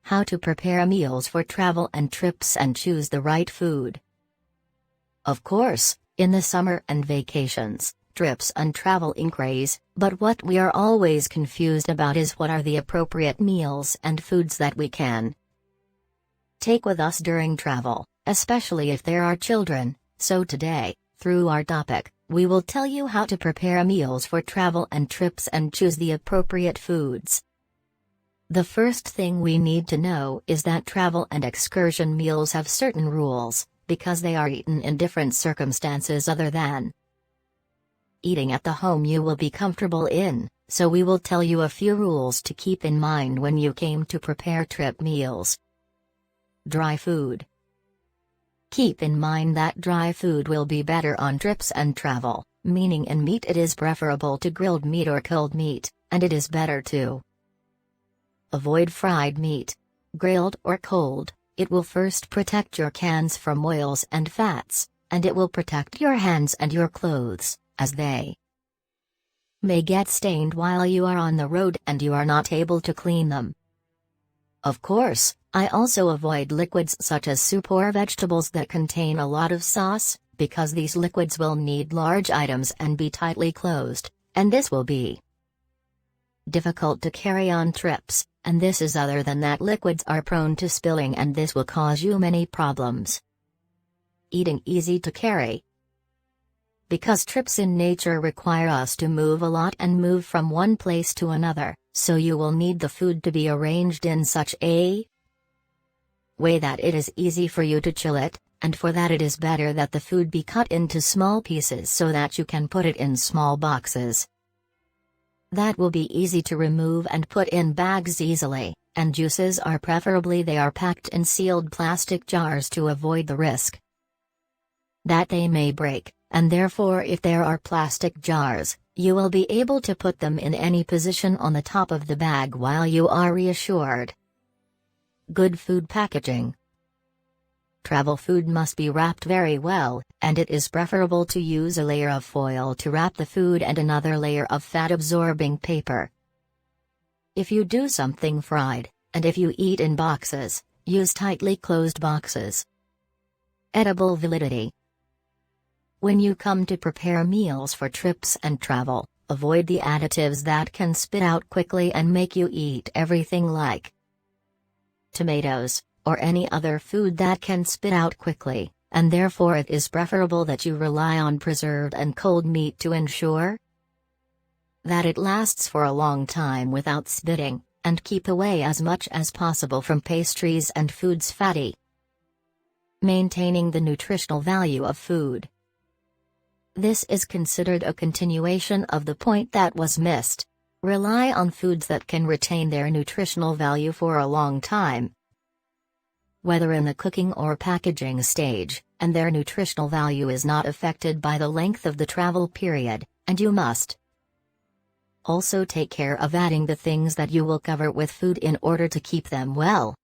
how to prepare meals for travel and trips and choose the right food. Of course, in the summer and vacations, trips and travel increase, but what we are always confused about is what are the appropriate meals and foods that we can take with us during travel, especially if there are children. So today, through our topic, we will tell you how to prepare meals for travel and trips and choose the appropriate foods. The first thing we need to know is that travel and excursion meals have certain rules, because they are eaten in different circumstances other than eating at the home you will be comfortable in, so we will tell you a few rules to keep in mind when you came to prepare trip meals. Dry food. Keep in mind that dry food will be better on trips and travel, meaning in meat it is preferable to grilled meat or cold meat, and it is better to avoid fried meat. Grilled or cold, it will first protect your cans from oils and fats, and it will protect your hands and your clothes, as they may get stained while you are on the road and you are not able to clean them. Of course, I also avoid liquids such as soup or vegetables that contain a lot of sauce, because these liquids will need large items and be tightly closed, and this will be difficult to carry on trips, and this is other than that liquids are prone to spilling and this will cause you many problems. Eating easy to carry. Because trips in nature require us to move a lot and move from one place to another, so you will need the food to be arranged in such a way that it is easy for you to chill it, and for that it is better that the food be cut into small pieces so that you can put it in small boxes. That will be easy to remove and put in bags easily, and juices are preferably they are packed in sealed plastic jars to avoid the risk that they may break, and therefore if there are plastic jars, you will be able to put them in any position on the top of the bag while you are reassured. Good food packaging. Travel food must be wrapped very well, and it is preferable to use a layer of foil to wrap the food and another layer of fat-absorbing paper. If you do something fried, and if you eat in boxes, use tightly closed boxes. Edible validity. When you come to prepare meals for trips and travel, avoid the additives that can spit out quickly and make you eat everything like tomatoes, or any other food that can spit out quickly, and therefore it is preferable that you rely on preserved and cold meat to ensure that it lasts for a long time without spitting, and keep away as much as possible from pastries and foods fatty. Maintaining the nutritional value of food. This is considered a continuation of the point that was missed. Rely on foods that can retain their nutritional value for a long time, whether in the cooking or packaging stage, and their nutritional value is not affected by the length of the travel period, and you must also take care of adding the things that you will cover with food in order to keep them well,